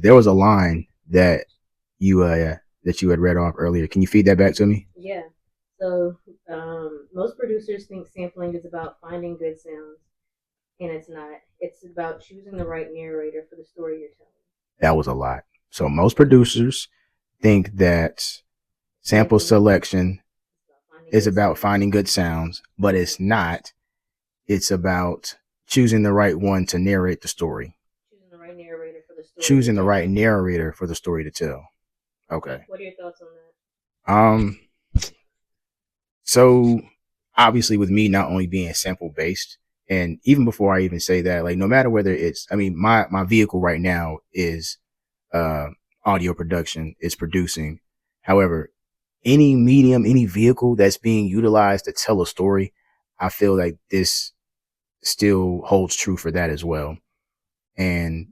There was a line that you had read off earlier. Can you feed that back to me? Yeah. So most producers think sampling is about finding good sounds, and it's not. It's about choosing the right narrator for the story you're telling. That was a lot. So most producers think that sample Sampling selection is about finding is good about sounds. finding good sounds, but it's not. It's about choosing the right one to narrate the story, Choosing the right narrator for the story you're choosing the right telling. narrator for the story to tell. Yeah. Okay. What are your thoughts on that? Um, so obviously with me not only being sample based, and even before I even say that, like no matter whether it's, I mean, my vehicle right now is uh audio production, is producing. However, any medium, any vehicle that's being utilized to tell a story, I feel like this still holds true for that as well. And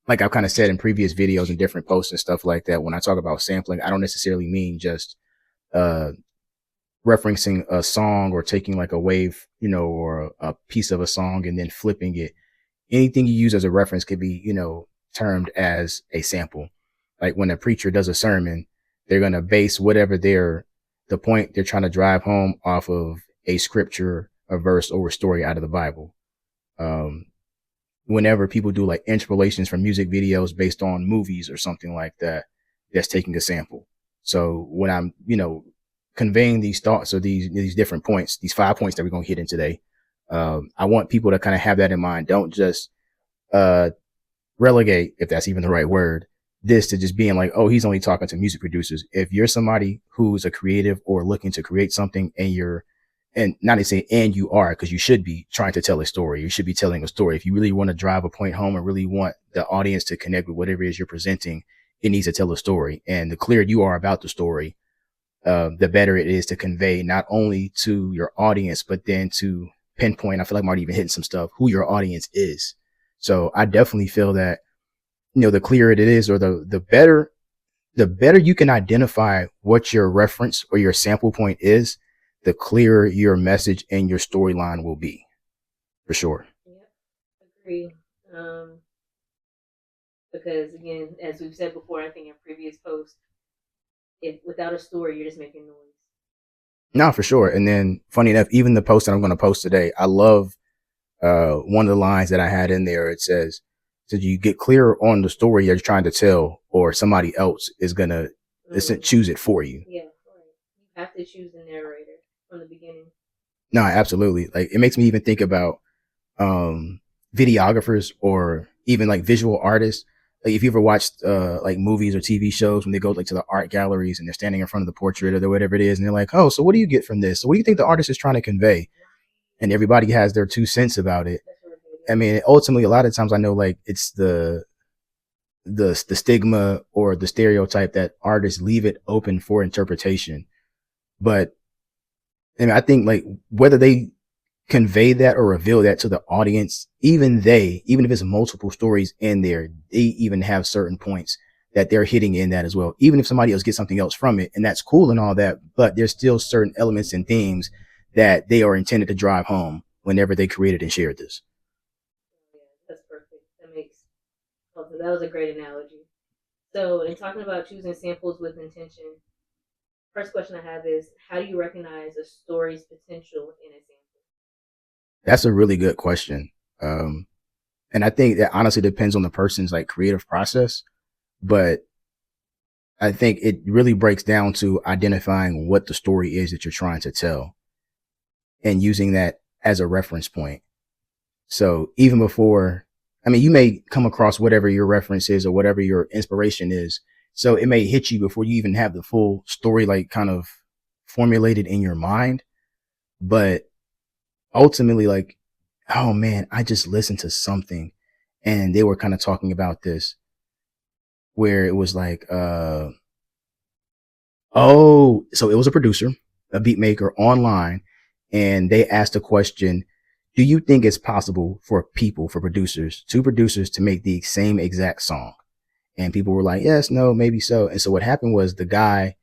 like I've kind of said in previous videos and different posts and stuff like that, when I talk about sampling, I don't necessarily mean just uh referencing a song or taking like a wave, or a piece of a song and then flipping it. Anything you use as a reference could be, termed as a sample. Like when a preacher does a sermon, they're going to base whatever the point they're trying to drive home off of a scripture, a verse, or a story out of the Bible. Um, Whenever people do like interpolations from music videos based on movies or something like that, that's taking a sample. So when I'm, conveying these thoughts or these different points, these 5 points that we're going to hit in today, I want people to kind of have that in mind. Don't just uh, relegate, if that's even the right word, this to just being like, oh, he's only talking to music producers. If you're somebody who's a creative or looking to create something and not to say, and you are, because you should be trying to tell a story. You should be telling a story. If you really want to drive a point home and really want the audience to connect with whatever it is you're presenting, it needs to tell a story. And the clearer you are about the story, the better it is to convey not only to your audience, but then to pinpoint, I feel like I'm already even hitting some stuff, who your audience is. So I definitely feel that, the clearer it is, or the better you can identify what your reference or your sample point is, the clearer your message and your storyline will be, for sure. Yep, agree. Um, because again, as we've said before, I think in previous posts, if without a story, you're just making noise. No, for sure. And then funny enough, even the post that I'm going to post today, I love one of the lines that I had in there. It says, "Did you get clear on the story you're trying to tell, or somebody else is gonna Mm, choose it for you?" yeah, right. You have to choose the narrator from the beginning. No, absolutely. Like it makes me even think about um videographers or even like visual artists. Like if you ever watched like movies or TV shows when they go like to the art galleries and they're standing in front of the portrait or whatever it is, and they're like, "Oh, so what do you get from this? So what do you think the artist is trying to convey?" And everybody has their 2 cents about it. That's really good. I Yeah. mean, ultimately, a lot of times I know like it's the stigma or the stereotype that artists leave it open for interpretation. But I mean, I think like whether they convey that or reveal that to the audience, even if it's multiple stories in there, they even have certain points that they're hitting in that as well. Even if somebody else gets something else from it, and that's cool and all that, but there's still certain elements and themes that they are intended to drive home whenever they created and shared this. Yeah, that's perfect. That makes that was a great analogy. So, in talking about choosing samples with intention, first question I have is how do you recognize a story's potential in a sample? That's a really good question. Um, and I think that honestly depends on the person's like creative process, but I think it really breaks down to identifying what the story is that you're trying to tell and using that as a reference point. So even before, I mean, you may come across whatever your reference is or whatever your inspiration is. So it may hit you before you even have the full story, like kind of formulated in your mind. But ultimately, like, oh man, I just listened to something and they were kind of talking about this where it was like, oh, so it was a producer, a beat maker online, and they asked a question. Do you think it's possible for producers, two producers to make the same exact song? And people were like, yes, no, maybe so. And so what happened was the guy,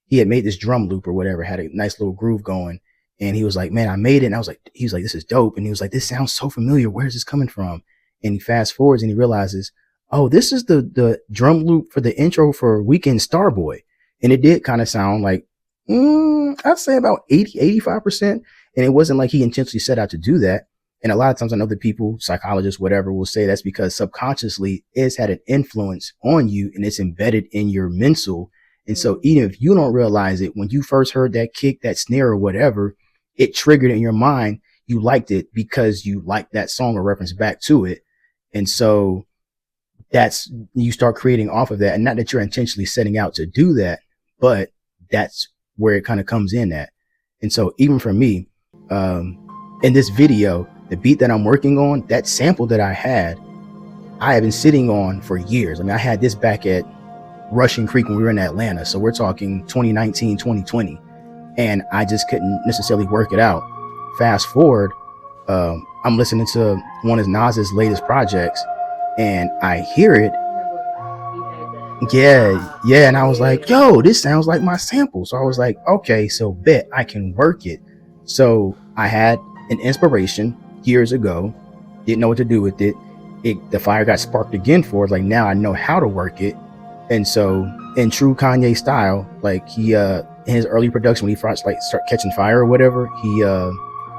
he had made this drum loop or whatever, had a nice little groove going. And he was like, man, I made it. And he was like, this is dope. And he was like, this sounds so familiar. Where's this coming from? And he fast forwards and he realizes, oh, this is the drum loop for the intro for Weekend Starboy. And it did kind of sound like, I'd say about 85%. And it wasn't like he intentionally set out to do that. And a lot of times I know that people, psychologists, whatever, will say that's because subconsciously it's had an influence on you and it's embedded in your mental. And so even if you don't realize it, when you first heard that kick, that snare or whatever, it triggered in your mind. You liked it because you liked that song or reference back to it. And so that's, you start creating off of that. And not that you're intentionally setting out to do that, but that's where it kind of comes in at. And so even for me, in this video, the beat that I'm working on, that sample that I have been sitting on for years. I mean, I had this back at Russian Creek when we were in Atlanta. So we're talking 2019, 2020. And I just couldn't necessarily work it out. Fast forward, I'm listening to one of Nas's latest projects and I hear it. Yeah. And I was like, yo, this sounds like my sample. So I was like, okay, so bet I can work it. So I had an inspiration years ago, didn't know what to do with it. The fire got sparked again for it. Like now I know how to work it. And so in true Kanye style, like he, in his early production, when he first like start catching fire or whatever,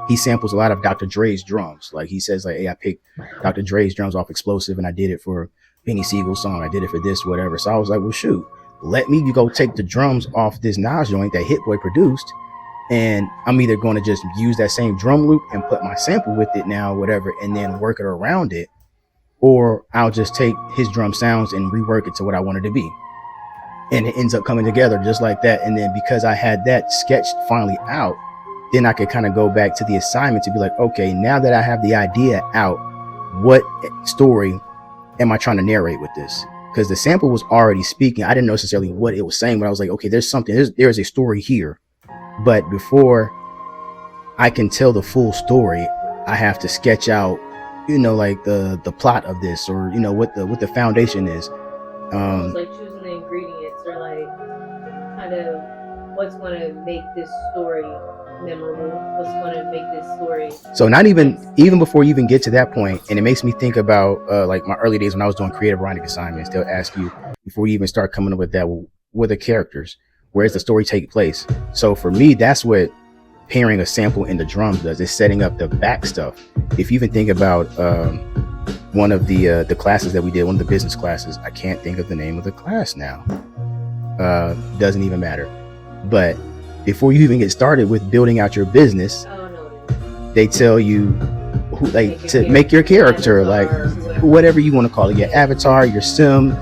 he samples a lot of Dr. Dre's drums. Like he says like, hey, I picked Dr. Dre's drums off Explosive and I did it for Benny Siegel's song. I did it for this, whatever. So I was like, well, shoot, let me go take the drums off this Nas joint that Hit Boy produced. And I'm either going to just use that same drum loop and put my sample with it now, whatever, and then work it around it. Or I'll just take his drum sounds and rework it to what I want it to be. And it ends up coming together just like that. And then because I had that sketched finally out, then I could kind of go back to the assignment to be like, okay, now that I have the idea out, what story am I trying to narrate with this? Because the sample was already speaking. I didn't know necessarily what it was saying, but I was like, okay, there's a story here. But before I can tell the full story, I have to sketch out, like the plot of this, or what the foundation is. It's like choosing the ingredients, or like kind of what's going to make this story memorable, what's going to make this story. So not even before you even get to that point, and it makes me think about like my early days when I was doing creative writing assignments. They'll ask you before you even start coming up with that, well, what are the characters? Where's the story take place? So for me, that's what pairing a sample in the drums does. It's setting up the back stuff. If you even think about one of the classes that we did, one of the business classes, I can't think of the name of the class now. Doesn't even matter. But before you even get started with building out your business, they tell you who, like, to make your character, like whatever you want to call it, your avatar, your sim.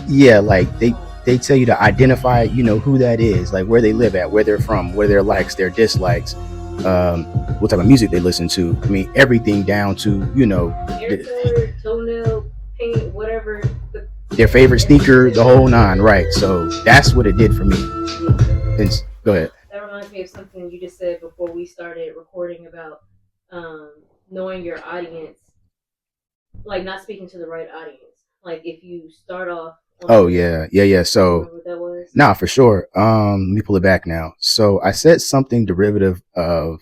Yeah, like they tell you to identify, who that is, like where they live at, where they're from, where their likes, their dislikes, what type of music they listen to. I mean, everything down to, character, toenail, paint, whatever. Their favorite sneaker, the whole nine, right? So that's what it did for me. And go ahead. That reminds me of something you just said before we started recording about knowing your audience, like not speaking to the right audience. Like if you start off. Oh yeah. So what that was? Nah, for sure. Let me pull it back now. So I said something derivative of,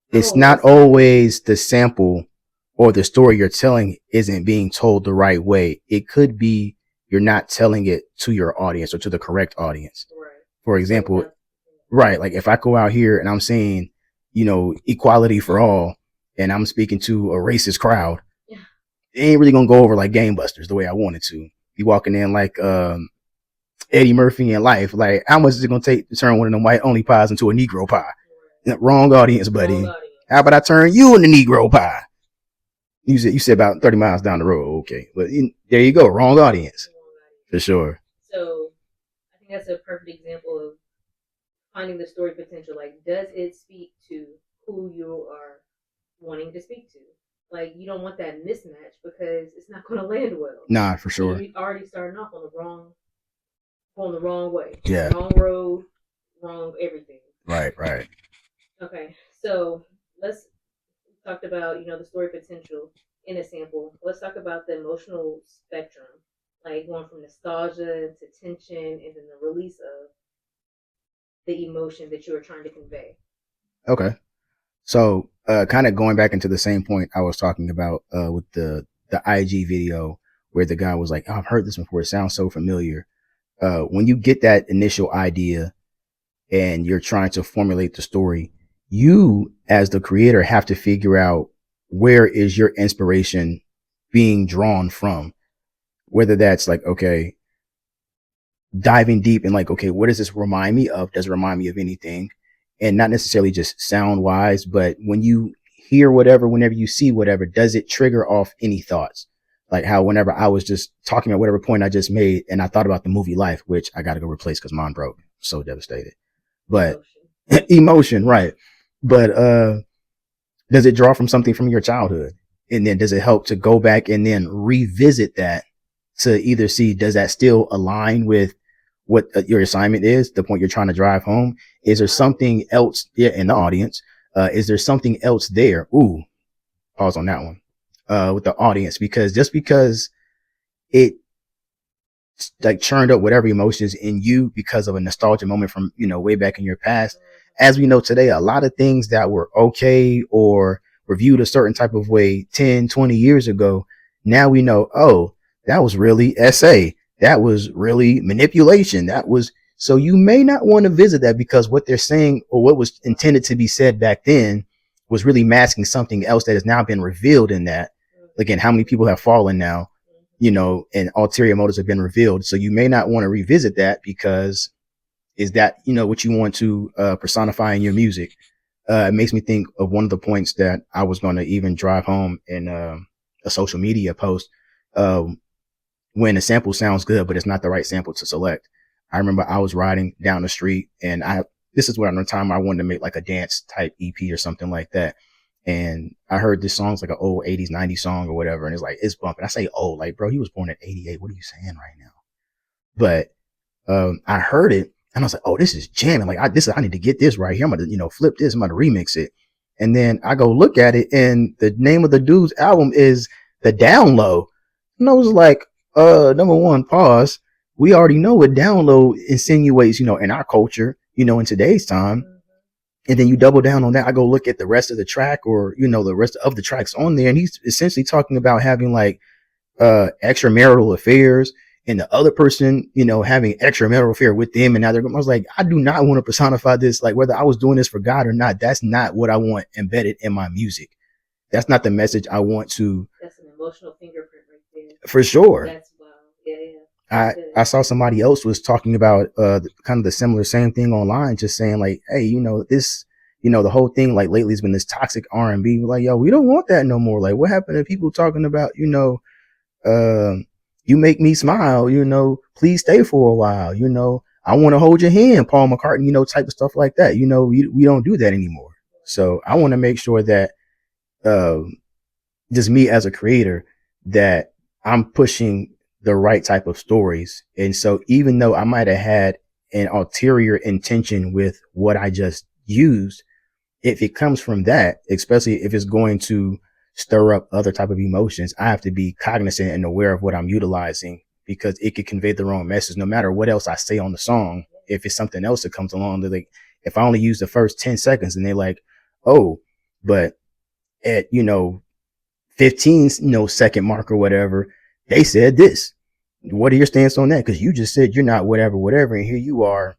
it's not always the sample or the story you're telling isn't being told the right way. It could be you're not telling it to your audience or to the correct audience. Right. For example, right, like if I go out here and I'm saying, equality for all, and I'm speaking to a racist crowd, it ain't really gonna go over like Game Busters the way I want it to. You walking in like Eddie Murphy in Life, like how much is it gonna take to turn one of them white only pies into a Negro pie? Wrong audience, buddy. Wrong audience. How about I turn you into Negro pie? You said about 30 miles down the road. Okay, but there you go. Wrong audience. For sure. So I think that's a perfect example of finding the story potential. Like, does it speak to who you are wanting to speak to? Like, you don't want that mismatch because it's not going to land well. Nah, for sure. You're already starting off on the wrong way. Yeah. Wrong road, wrong everything. Right. Okay, so let's talk about, the story potential in a sample. Let's talk about the emotional spectrum, like going from nostalgia to tension and then the release of the emotion that you were trying to convey. Okay. So kind of going back into the same point I was talking about with the IG video where the guy was like, oh, I've heard this before. It sounds so familiar. When you get that initial idea and you're trying to formulate the story, you as the creator have to figure out where is your inspiration being drawn from. Whether that's like, okay, diving deep and like, okay, what does this remind me of? Does it remind me of anything? And not necessarily just sound wise, but when you hear whatever, whenever you see whatever, does it trigger off any thoughts? Like how whenever I was just talking about whatever point I just made and I thought about the movie Life, which I got to go replace because mine broke. So devastated. But emotion, right. But does it draw from something from your childhood? And then does it help to go back and then revisit that to either see, does that still align with what your assignment is, the point you're trying to drive home? Is there something else in the audience? Is there something else there? Ooh, pause on that one. With the audience, because just because it like churned up whatever emotions in you because of a nostalgia moment from, way back in your past. As we know today, a lot of things that were okay or were viewed a certain type of way 10, 20 years ago, now we know, oh, that was really SA. That was really manipulation. That was, so you may not want to visit that because what they're saying or what was intended to be said back then was really masking something else that has now been revealed in that. Again, how many people have fallen now, and ulterior motives have been revealed. So you may not want to revisit that because is that, what you want to personify in your music? It makes me think of one of the points that I was going to even drive home in a social media post. When a sample sounds good, but it's not the right sample to select. I remember I was riding down the street and this is what the time I wanted to make like a dance type EP or something like that. And I heard this song's like an old 80s, 90s song or whatever. And it's like, it's bumping. I say, oh, like, bro, he was born in 88. What are you saying right now? But I heard it and I was like, oh, this is jamming. Like, I need to get this right here. I'm going to, flip this. I'm going to remix it. And then I go look at it and the name of the dude's album is The Down Low. And I was like, number one, pause. We already know what down low insinuates, in our culture, in today's time. And then you double down on that. I go look at the rest of the track or, the rest of the tracks on there. And he's essentially talking about having like extramarital affairs and the other person, having extramarital affair with them. And now I was like, I do not want to personify this. Like whether I was doing this for God or not, that's not what I want embedded in my music. That's not the message I want to. That's an emotional fingerprint right there. For sure. That's wow. Yeah. I saw somebody else was talking about kind of the similar same thing online, just saying like, hey, this, the whole thing like lately has been this toxic R&B. Like, yo, we don't want that no more. Like, what happened to people talking about, you make me smile, please stay for a while, I want to hold your hand, Paul McCartney, type of stuff like that. We don't do that anymore. So I want to make sure that just me as a creator, that I'm pushing the right type of stories. And so even though I might have had an ulterior intention with what I just used, if it comes from that, especially if it's going to stir up other type of emotions, I have to be cognizant and aware of what I'm utilizing because it could convey the wrong message no matter what else I say on the song. If it's something else that comes along, they're like, if I only use the first 10 seconds and they're like, oh, but at, 15, second mark or whatever, they said this. What are your stance on that? Because you just said you're not whatever. And here you are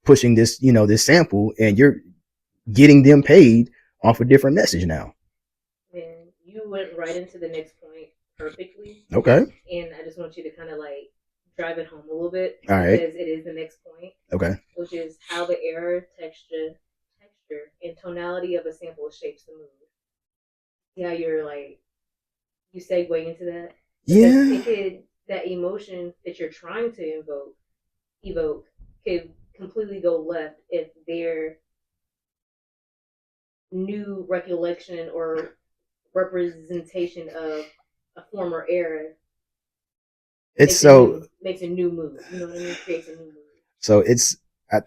pushing this, this sample and you're getting them paid off a different message now. And you went right into the next point perfectly. Okay. And I just want you to kind of like drive it home a little bit. All right. Because it is the next point. Okay. Which is how the era, texture, and tonality of a sample shapes the mood. Yeah, you're like, you segue into that. Yeah. That emotion that you're trying to evoke could completely go left if their new recollection or representation of a former era makes a new move. You know what I mean? Creates a new move. So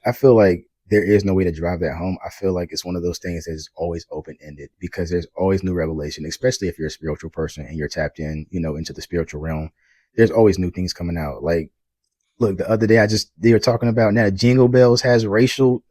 I feel like there is no way to drive that home. I feel like it's one of those things that is always open-ended because there's always new revelation, especially if you're a spiritual person and you're tapped in, into the spiritual realm. There's always new things coming out. Like, look, the other day they were talking about now Jingle Bells has racial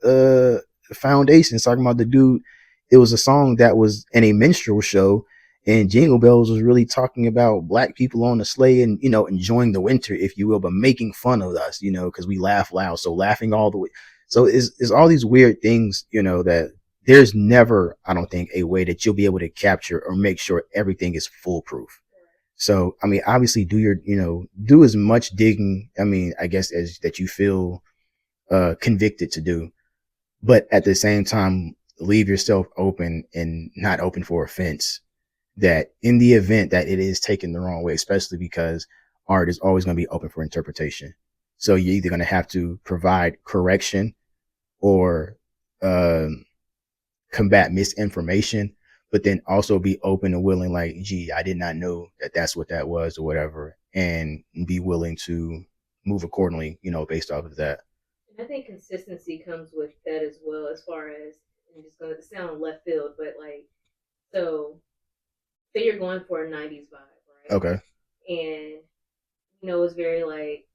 foundations, talking about the dude. It was a song that was in a minstrel show And Jingle Bells was really talking about black people on the sleigh and, enjoying the winter, if you will, but making fun of us, because we laugh loud. So laughing all the way. So it's all these weird things, that there's never, I don't think, a way that you'll be able to capture or make sure everything is foolproof. So, I mean, obviously do as much digging, I mean, I guess, as that you feel convicted to do, but at the same time, leave yourself open and not open for offense, that in the event that it is taken the wrong way, especially because art is always going to be open for interpretation. So you're either going to have to provide correction or combat misinformation, but then also be open and willing, like, gee, I did not know that that's what that was or whatever, and be willing to move accordingly, based off of that. And I think consistency comes with that as well, as far as, I'm just going to sound left field, but like, so say you're going for a 90s vibe, right? Okay. And, it's very like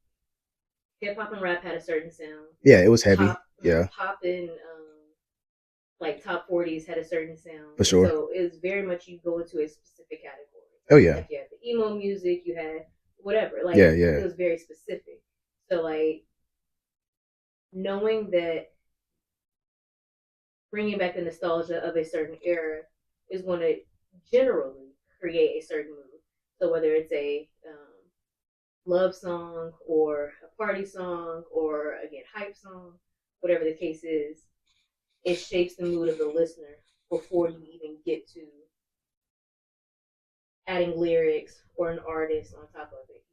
hip hop and rap had a certain sound. Yeah, it was heavy. Pop, Yeah, pop and like top 40s had a certain sound. for And sure. so it was very much you go into a specific category. Oh yeah. Like you had the emo music, you had whatever. Like Yeah, yeah. it was very specific. So like knowing that bringing back the nostalgia of a certain era is going to generally create a certain mood. So whether it's a love song or a party song or again hype song, whatever the case is, it shapes the mood of the listener before you even get to adding lyrics or an artist on top of it.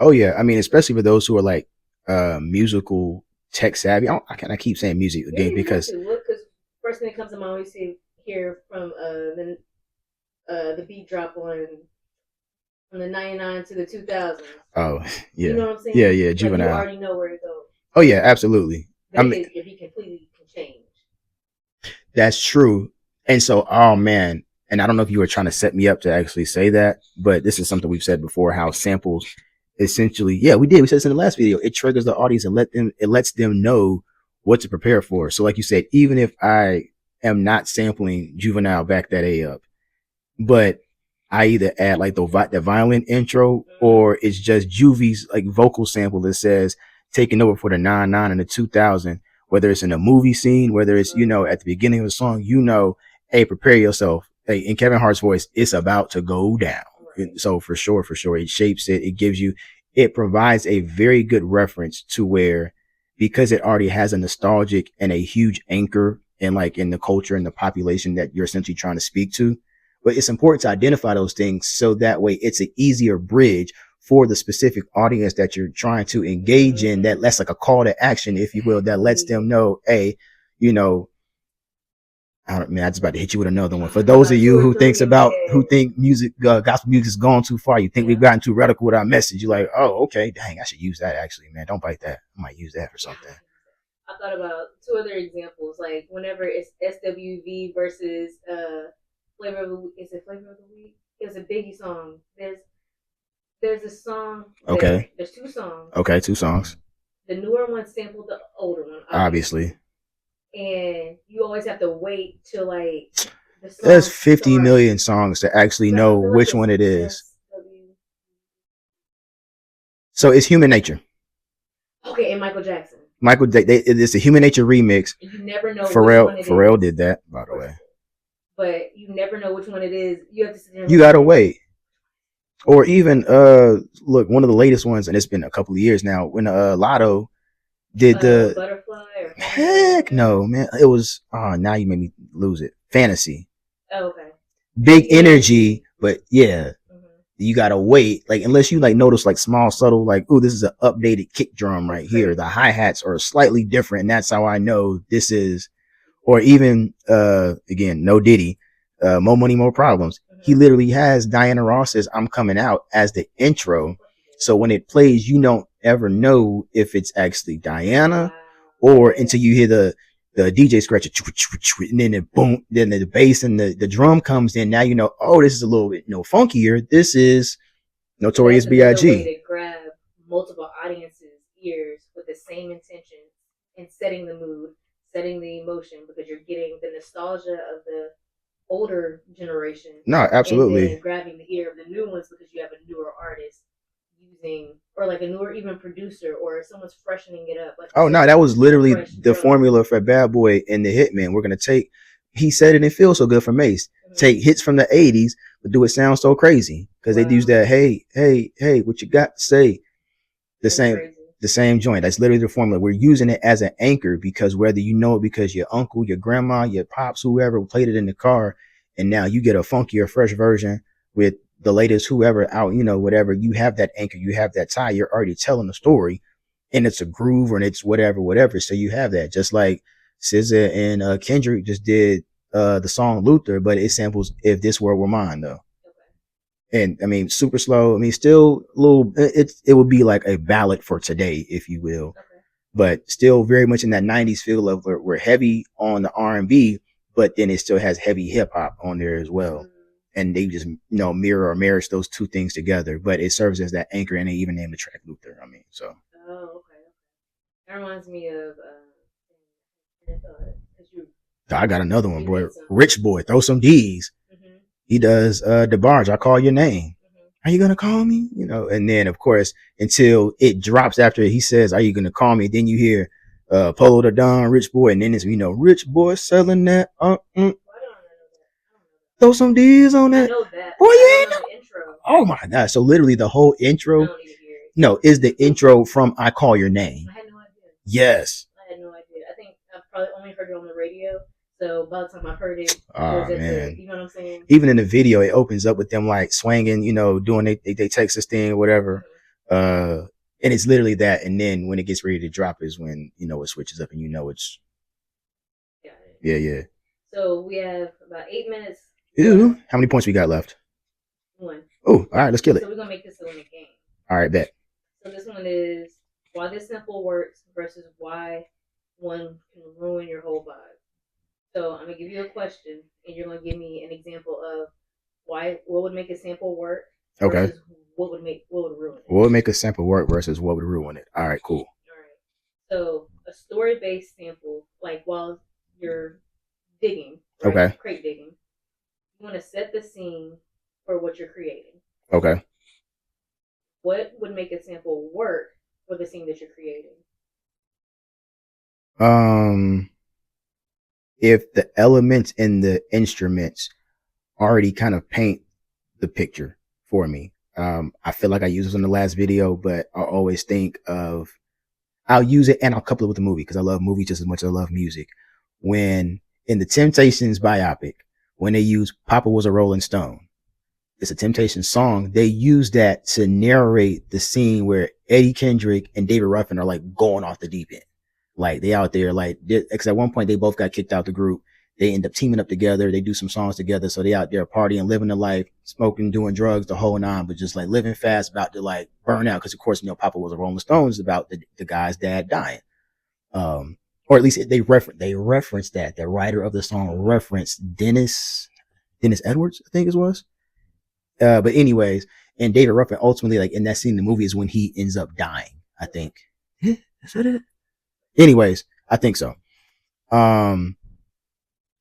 Oh yeah, I mean, especially for those who are like musical tech savvy. I keep saying music Yeah, again you because have to look, because first thing that comes to mind, always hear from the beat drop on from the 99 to the 2000s. oh yeah, You know what I'm saying? yeah, Like you Juvenile. already know where it goes. Oh yeah, absolutely. I But mean, it be completely can change. that's true. And so, oh man, and I don't know if you were trying to set me up to actually say that, but this is something we've said before: how samples essentially, yeah, we did. We said this in the last video. It triggers the audience and it lets them know what to prepare for. So, like you said, even if I am not sampling Juvenile, back that A up, but I either add like the violin intro, or it's just Juvie's like vocal sample that says taking over for the 99 and the 2000, whether it's in a movie scene, whether it's, at the beginning of the song, hey, prepare yourself. Hey, in Kevin Hart's voice, it's about to go down. So for sure, it shapes it. It provides a very good reference to where, because it already has a nostalgic and a huge anchor in the culture and the population that you're essentially trying to speak to. But it's important to identify those things so that way it's an easier bridge for the specific audience that you're trying to engage in. That's like a call to action, if you will, that lets them know, hey, you know, I don't mean, I just about to hit you with another one. For those of you who think music, gospel music has gone too far, you think we've gotten too radical with our message. You're like, oh, okay, dang, I should use that actually, man. Don't bite that. I might use that for something. I thought about two other examples, like whenever it's SWV versus Flavor of the Week. Is it Flavor of the Week? It was a Biggie song. There's a song. Okay. There's two songs. Okay, two songs. The newer one sampled the older one, obviously. And you always have to wait till like the song there's 50 million songs to actually know which one it is. So it's Human Nature. Okay, and Michael Jackson. It's a Human Nature remix. You never know. Pharrell did that, by the way. But you never know which one it is. You have to sit there. You gotta wait. Or even look, one of the latest ones, and it's been a couple of years now, when Lotto did the Butterfly or heck no, man. It was now you made me lose it. Fantasy. Oh, okay. Big energy, but yeah. You gotta wait, like, unless you like notice like small subtle, like, ooh, this is an updated kick drum right here, the hi-hats are slightly different, and that's how I know this is. Or even again, No Diddy, More Money More Problems, he literally has Diana Ross's I'm Coming Out as the intro, so when it plays you don't ever know if it's actually Diana, or until you hear the DJ scratch it, and then the boom, then the bass and the drum comes in. Now you know, oh, this is a little bit funkier. This is Notorious B.I.G. Way to grab multiple audiences' ears with the same intention and setting the mood, setting the emotion, because you're getting the nostalgia of the older generation, No, and then absolutely. grabbing the ear of the new ones because you have a newer artist using, or like a newer even producer, or someone's freshening it up. Like you Oh said, no, with that was a literally fresh the drum. formula for Bad Boy and the Hitman. We're gonna take. He said it and feels so good for Mace. Take hits from the '80s, but do it sound so crazy because they use Wow, that. Hey, hey, hey, what you got to say? The that's same, crazy. the same joint. That's literally the formula. We're using it as an anchor because whether you know it because your uncle, your grandma, your pops, whoever played it in the car, and now you get a funkier, fresh version with the latest whoever out, whatever. You have that anchor, you have that tie. You're already telling the story, and it's a groove and it's whatever, whatever. So you have that. Just like SZA and Kendrick just did the song Luther, but it samples "If This World Were Mine" though. Okay. And I mean, super slow. I mean, still a little. It would be like a ballad for today, if you will, Okay. but still very much in that '90s feel of we're heavy on the R&B, but then it still has heavy hip hop on there as well. And they just mirror or marriage those two things together, but it serves as that anchor, and they even name the track Luther. I mean, so Oh, okay. That reminds me of because I got another one, you boy. hit some. Rich Boy, throw some D's. Mm-hmm. He does the barge. I call your name. Are you gonna call me? And then of course until it drops after he says, "Are you gonna call me?" Then you hear Polo the Don, Rich Boy, and then it's Rich Boy selling that. Throw some D's on I that. know that, Boy, but I you don't ain't know know. the intro. Oh my god! So literally the whole I intro, don't even hear it. no, is the intro from "I Call Your Name." I had no idea. Yes. I had no idea. I think I probably only heard it on the radio. So by the time I heard it, it Oh was at the. man. You know what I'm saying? Even in the video, it opens up with them like swinging, doing they Texas thing or whatever. And it's literally that. And then when it gets ready to drop is when it switches up and it's Got it. yeah, yeah. So we have about 8 minutes Ew. left. How many points we got left? One. Oh, all right, let's kill it. So we're gonna make this a limit game. All right, bet. So this one is why this sample works versus why one can ruin your whole vibe. So I'm gonna give you a question, and you're gonna give me an example of what would make a sample work Okay. versus what would ruin it. What would make a sample work versus what would ruin it? All right, cool. All right. So a story based sample, like while you're digging, right? Okay. Crate digging, you want to set the scene for what you're creating. Okay. What would make a sample work for the scene that you're creating? If the elements and the instruments already kind of paint the picture for me. I feel like I used this in the last video, but I always think of I'll use it and I'll couple it with the movie because I love movies just as much as I love music. When in the Temptations biopic, when they use Papa Was a Rolling Stone, it's a Temptations song. They use that to narrate the scene where Eddie Kendrick and David Ruffin are like going off the deep end. Like they out there, like, because at one point they both got kicked out the group. They end up teaming up together. They do some songs together. So they out there partying, living the life, smoking, doing drugs, the whole nine, but just like living fast, about to like burn out. Cause of course, Papa Was a Rolling Stones about the guy's dad dying. Or at least they referenced that. The writer of the song referenced Dennis Edwards, I think it was. But anyways, and David Ruffin ultimately, like in that scene in the movie, is when he ends up dying. I think. Is that it? Anyways, I think so.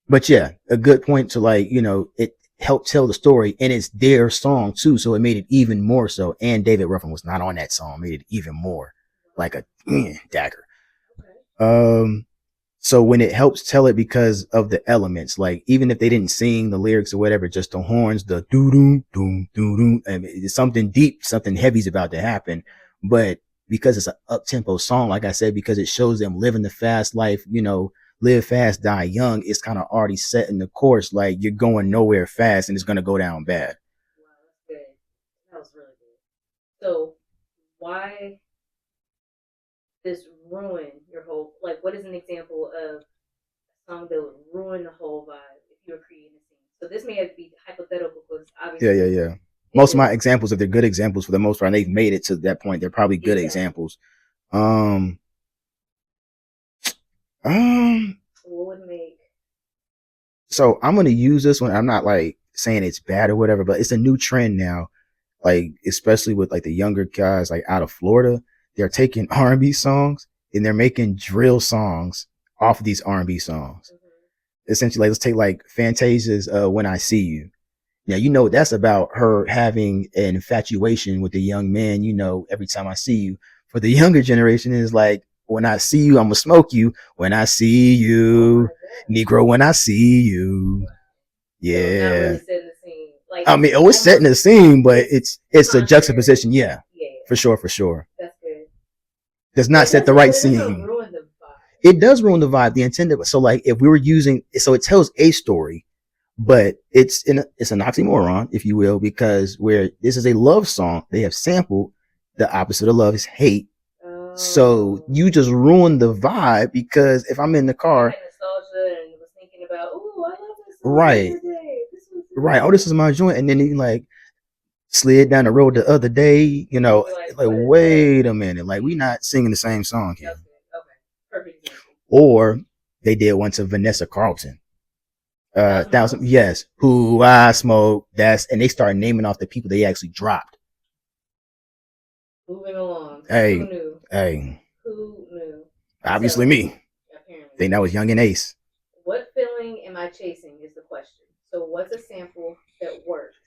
But yeah, a good point to like, it helped tell the story and it's their song too. So it made it even more so. And David Ruffin was not on that song, made it even more like a dagger. So when it helps tell it because of the elements, like even if they didn't sing the lyrics or whatever, just the horns, the doo doo doo doo doo, I mean, it's something deep, something heavy's about to happen. But because it's an up tempo song, like I said, because it shows them living the fast life, live fast, die young, it's kind of already set in the course. Like you're going nowhere fast and it's going to go down bad. Wow, that's good. That was really good. So why this ruin your whole, like what is an example of a song that would ruin the whole vibe if you were creating a scene? So this may have to be hypothetical because obviously Yeah. Most of my examples, if they're good examples for the most part, and they've made it to that point, they're probably good examples. What would make So I'm gonna use this one. I'm not like saying it's bad or whatever, but it's a new trend now. Like especially with like the younger guys like out of Florida, they're taking R&B songs and they're making drill songs off of these R&B songs. essentially, like, let's take like Fantasia's "When I See You." Now, you know, that's about her having an infatuation with the young man. You know, every time I see you. For the younger generation, is like, when I see you, I'm gonna smoke you. When I see you, Negro. When I see you, So not yeah. really setting the scene. Like I it's mean, oh, it's setting almost the scene, but it's it's a contrary. juxtaposition. Yeah, Yeah, for sure, for sure. that's good. Does But not set the but right it doesn't scene. ruin the vibe. It does ruin the vibe. The intended. So, like, if we were using, so it tells a story, but it's an oxymoron, if you will, because where this is a love song, they have sampled the opposite of love is hate. So Oh. you just ruined the vibe, because if I'm in the I car, had nostalgia and was thinking about, oh, I love this song the right, other day. This was the right, oh, this is my joint, and then you like slid down the road the other day, you know, You're like, like, what is that? wait a minute, like, we not singing the same song here. That's good. Okay. Perfect example. Or they did one to Vanessa Carlton. Thousand Thousand, miles. yes, who I smoke. That's, and they started naming off the people they actually dropped. Moving along. Who Hey, knew? hey, Who knew? obviously So me. apparently. Think that was Young and Ace. What feeling am I chasing is the question. So what's a sample that works?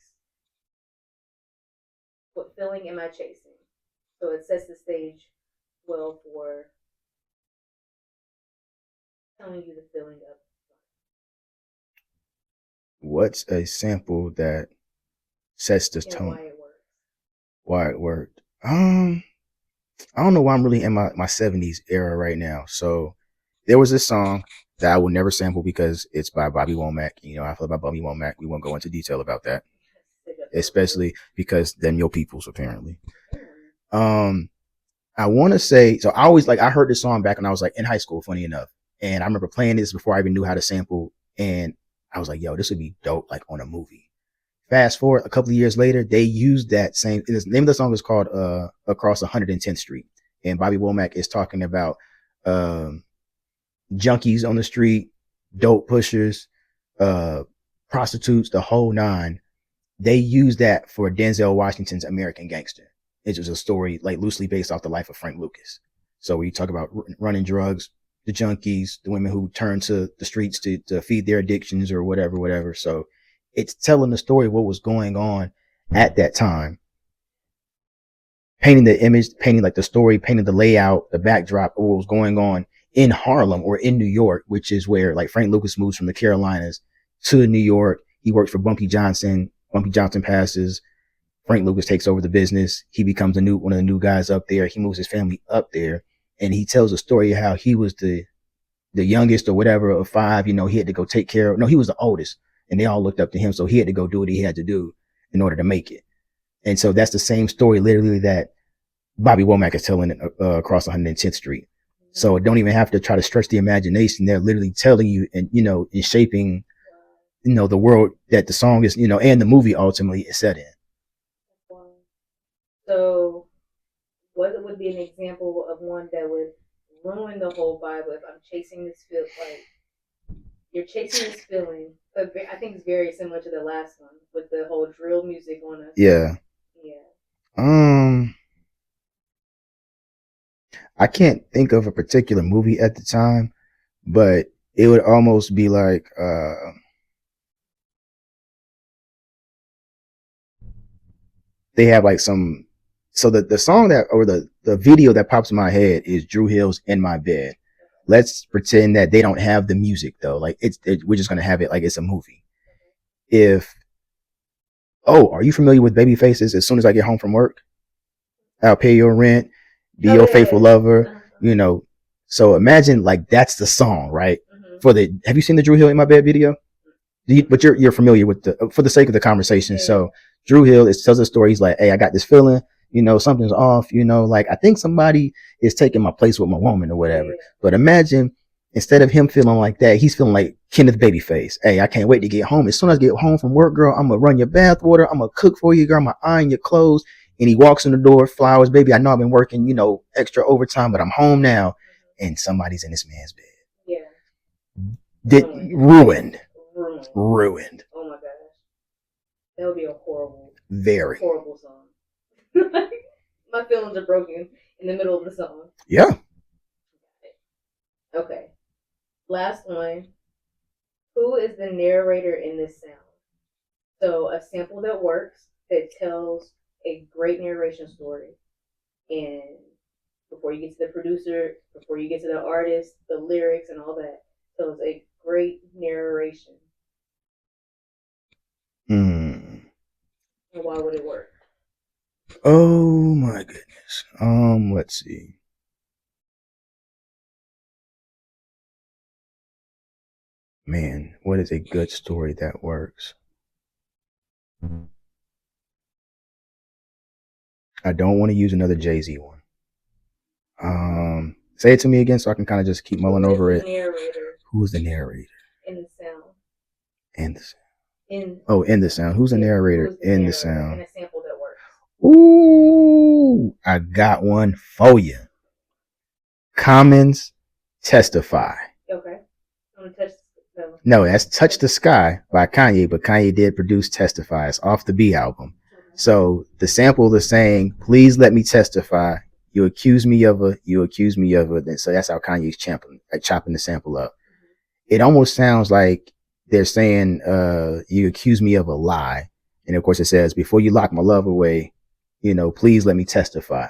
What feeling am I chasing? So it sets the stage well for telling you the feeling of What's a sample that sets the and why tone? it works. Why it worked? I don't know why I'm really in my 70s era right now. So there was this song that I will never sample because it's by Bobby Womack. You know, I feel about Bobby Womack. We won't go into detail about that, especially because them your peoples apparently. Um, I want to say, so I always like, I heard this song back when I was like in high school, funny enough. And I remember playing this before I even knew how to sample. And I was like, yo, this would be dope, like on a movie. Fast forward a couple of years later, they used that same, the name of the song is called Across 110th Street. And Bobby Womack is talking about um, junkies on the street, dope pushers, uh, prostitutes, the whole nine. They used that for Denzel Washington's American Gangster. It was a story like loosely based off the life of Frank Lucas. So we talk about running drugs, the junkies, the women who turn to the streets to feed their addictions or whatever, whatever. So it's telling the story of what was going on at that time, painting the image, painting like the story, painting the layout, the backdrop of what was going on in Harlem or in New York, which is where like Frank Lucas moves from the Carolinas to New York. He works for Bumpy Johnson. Bumpy Johnson passes. Frank Lucas takes over the business. He becomes one of the new guys up there. He moves his family up there, and he tells a story of how he was the youngest or whatever of five. You know, he had to go take care of. No, he was the oldest, and they all looked up to him, so he had to go do what he had to do in order to make it. And so that's the same story, literally, that Bobby Womack is telling it across 110th Street. So don't even have to try to stretch the imagination. They're literally telling you, and you know, in shaping, you know, the world that the song is, you know, and the movie ultimately is set in. So what would be an example of one that would ruin the whole vibe if I'm chasing this feel like you're chasing this feeling. I think it's very similar to the last one with the whole drill music on us. Yeah. Yeah. Um, I can't think of a particular movie at the time, but it would almost be like they have like some, so the song that, or the video that pops in my head is Drew Hill's In My Bed. Let's pretend that they don't have the music though. Like we're just gonna have it like it's a movie. If, oh, are you familiar with Babyface's As Soon As I Get Home From Work? I'll pay your rent, be your faithful lover, you know. So imagine like that's the song, right? For the, have you seen the Drew Hill In My Bed video? But you're familiar with the, for the sake of the conversation. Yeah. So Drew Hill tells a story. He's like, hey, I got this feeling, you know, something's off, you know, like I think somebody is taking my place with my woman or whatever. Yeah. But imagine instead of him feeling like that, he's feeling like Kenneth Babyface. Hey, I can't wait to get home. As soon as I get home from work, girl, I'm gonna run your bath water. I'm gonna cook for you, girl. I'm gonna iron your clothes. And he walks in the door, flowers, baby. I know I've been working, you know, extra overtime, but I'm home now. And somebody's in this man's bed. Yeah. Ruined. Ruined. Oh my gosh. That would be a horrible, very horrible song. My feelings are broken in the middle of the song. Yeah. Okay. Last one. Who is the narrator in this sound? So a sample that works, that tells a great narration story, and before you get to the producer, before you get to the artist, the lyrics and all that, tells a great narration. Hmm. And why would it work? Oh my goodness. Let's see. Man, what is a good story that works? I don't want to use another Jay-Z one. Say it to me again so I can kind of just keep mulling over it. Who's the narrator? In the sound. In the sound. In the sound. Who's the narrator in the sound? In a sample that works. Ooh, I got one for you. Common's Testify. Okay. I'm gonna No, that's Touch the Sky by Kanye, but Kanye did produce Testify. It's off the B album. Okay. So the sample is saying, please let me testify. You accuse me of a, you accuse me of a. So that's how Kanye's chopping the sample up. Mm-hmm. It almost sounds like they're saying, you accuse me of a lie. And of course it says, before you lock my love away, please let me testify.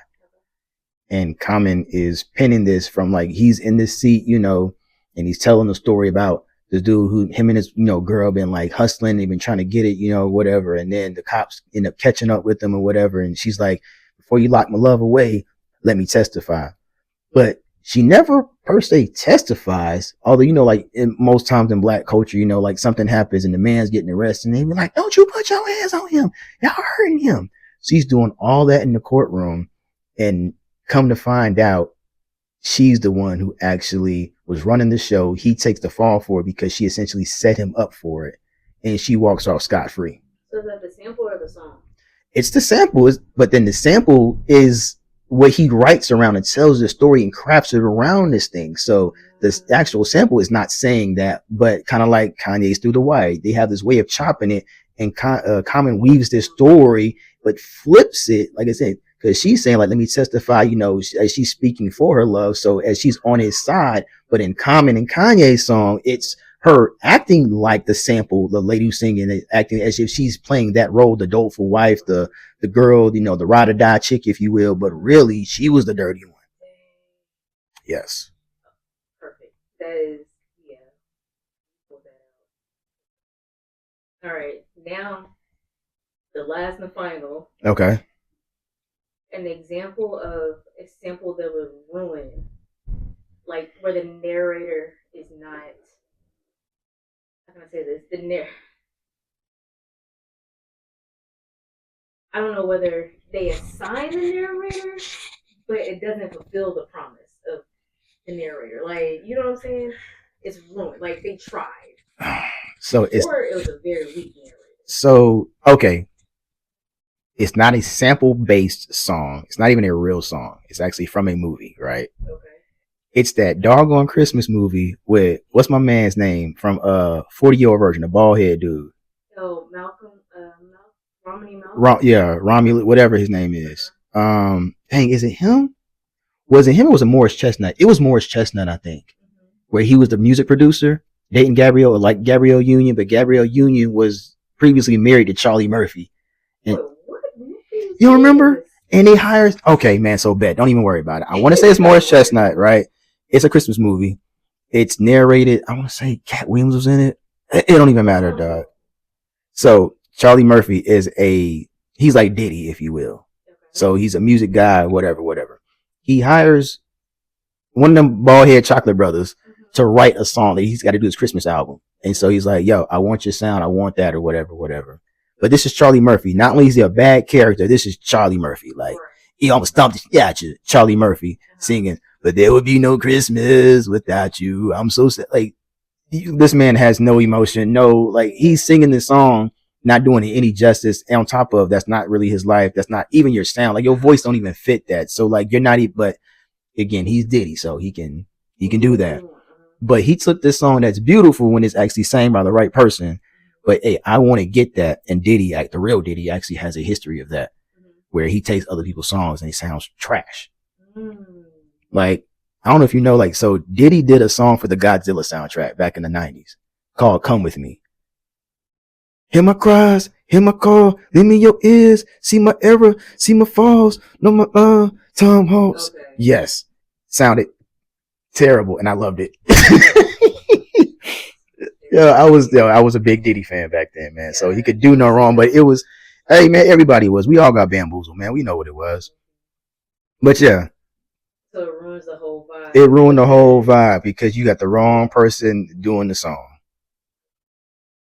And Common is pinning this from like, he's in this seat, and he's telling a story about this dude who, him and his, girl been like hustling. They've been trying to get it, whatever. And then the cops end up catching up with them or whatever. And she's like, before you lock my love away, let me testify. But she never per se testifies. Although, like in most times in black culture, like something happens and the man's getting arrested and they be like, don't you put your hands on him. Y'all hurting him. She's doing all that in the courtroom, and come to find out, she's the one who actually was running the show. He takes the fall for it because she essentially set him up for it, and she walks off scot-free. So is that the sample or the song? It's the sample, but then the sample is what he writes around and tells the story and crafts it around this thing. So the actual sample is not saying that, but kind of like Kanye's Through the Wire, they have this way of chopping it, and Common weaves this story, but flips it, like I said, because she's saying, like, let me testify, as she's speaking for her love. So as she's on his side, but in Common and Kanye's song, it's her acting like the sample, the lady who's singing, acting as if she's playing that role, the doleful wife, the girl, the ride or die chick, if you will. But really, she was the dirty one. Yes. Perfect. That is, yeah. All right. Now, the last and the final. Okay. An example of a sample that was ruined, like where the narrator is not. How can I say this? I don't know whether they assign the narrator, but it doesn't fulfill the promise of the narrator. Like, you know what I'm saying? It's ruined. Like, they tried. So it was a very weak narrator. So, okay. It's not a sample-based song. It's not even a real song. It's actually from a movie, right? Okay. It's that doggone Christmas movie with, what's my man's name from 40-year-old virgin, the bald head dude. Oh, Romney Malcolm? Yeah, Romulus, whatever his name is. Dang, is it him? Was it him or was it Morris Chestnut? It was Morris Chestnut, I think, where he was the music producer, dating Gabrielle, like Gabrielle Union, but Gabrielle Union was previously married to Charlie Murphy. And, you don't remember? And they hired, okay, man, so bad. Don't even worry about it. I want to say it's Morris Chestnut, right? It's a Christmas movie. It's narrated, I want to say Cat Williams was in it. It don't even matter, dog. So Charlie Murphy he's like Diddy, if you will. So he's a music guy, whatever. He hires one of them bald head chocolate brothers to write a song that he's got to do his Christmas album. And so he's like, yo, I want your sound. I want that or whatever. But this is Charlie Murphy. Not only is he a bad character, this is Charlie Murphy. Like, he almost stomped at you. Charlie Murphy singing, but there would be no Christmas without you. I'm so sad. Like, this man has no emotion. Like, he's singing this song, not doing it any justice. And on top of, that's not really his life. That's not even your sound. Like, your voice don't even fit that. So, like, you're not even, but again, he's Diddy, so he can do that. But he took this song that's beautiful when it's actually sang by the right person. But hey, I want to get that. And Diddy, the real Diddy, actually has a history of that, where he takes other people's songs and he sounds trash. Like, I don't know if you know, like, so Diddy did a song for the Godzilla soundtrack back in the 90s called "Come With Me." Hear my cries, hear my call, lend me your ears, see my error, see my falls, no my Tom Halts. Okay. Yes, sounded terrible, and I loved it. I was a big Diddy fan back then, man. So he could do no wrong, but it was, hey man, everybody was. We all got bamboozled, man. We know what it was. But yeah, so it ruins the whole vibe. It ruined the whole vibe because you got the wrong person doing the song.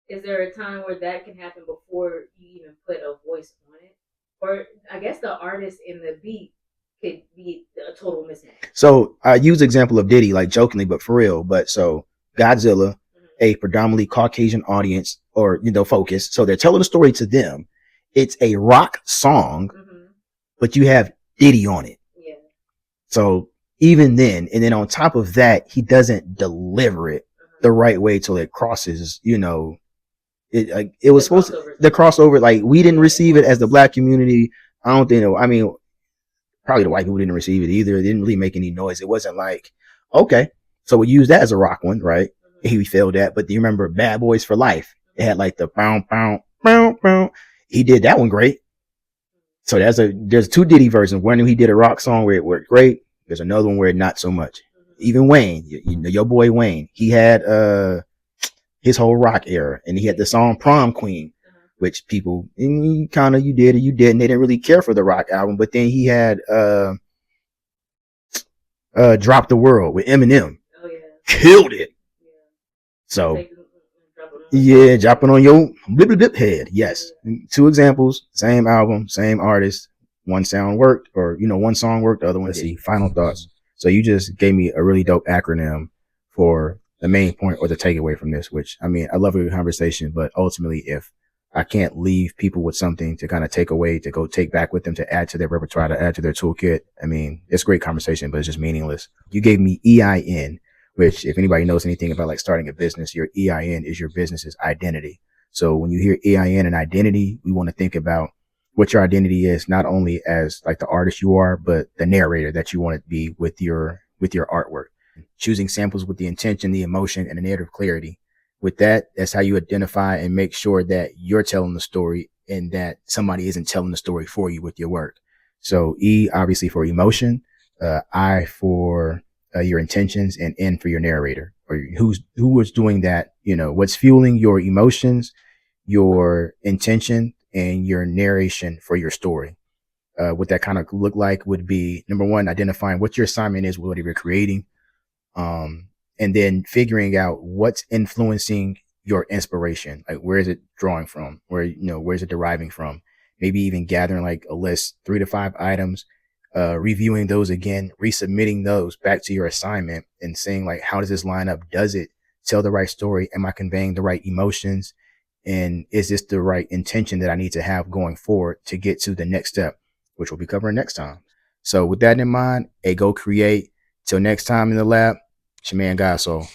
Is there a time where that can happen before you even put a voice on it? Or I guess the artist in the beat could be a total mismatch. So I use example of Diddy, like jokingly, but for real. But so Godzilla, a predominantly Caucasian audience or, focus. So they're telling a story to them. It's a rock song, but you have Diddy on it. Yeah. So even then, and then on top of that, he doesn't deliver it the right way till it crosses, it was supposed to, the crossover, like we didn't receive it as the black community. I don't think, I mean, probably the white people didn't receive it either. It didn't really make any noise. It wasn't like, okay, so we use that as a rock one, right? He failed that. But do you remember Bad Boys for Life? It had like the bow, bow, bow, bow. He did that one great. So there's two Diddy versions. One he did a rock song where it worked great. There's another one where not so much. Even Wayne, your boy Wayne, he had his whole rock era, and he had the song Prom Queen, which people you did or you didn't. They didn't really care for the rock album. But then he had Drop the World with Eminem. Oh, yeah. Killed it. Yeah. So yeah, dropping on your blip blip blip head. Yes. Two examples, same album, same artist. One sound worked, or one song worked, the other one didn't. Final thoughts. So you just gave me a really dope acronym for the main point or the takeaway from this, which, I mean, I love a good conversation, but ultimately, if I can't leave people with something to kind of take away, to go take back with them, to add to their repertoire, to add to their toolkit, I mean, it's a great conversation, but it's just meaningless. You gave me EIN, which, if anybody knows anything about like starting a business, your EIN is your business's identity. So when you hear EIN and identity, we want to think about what your identity is, not only as like the artist you are, but the narrator that you want to be with your artwork. Choosing samples with the intention, the emotion, and the narrative clarity. With that, that's how you identify and make sure that you're telling the story and that somebody isn't telling the story for you with your work. So E, obviously, for emotion, I for your intentions, and N for your narrator, or who was doing that, what's fueling your emotions, your intention, and your narration for your story. What that kind of look like would be, number one, identifying what your assignment is, what you're creating. And then figuring out what's influencing your inspiration. Like, where is it drawing from? Where's it deriving from? Maybe even gathering like a list, 3 to 5 items, reviewing those again, resubmitting those back to your assignment and saying like, how does this line up? Does it tell the right story? Am I conveying the right emotions? And is this the right intention that I need to have going forward to get to the next step, which we'll be covering next time? So with that in mind, go create. Till next time in the lab, it's your man, Godsoul.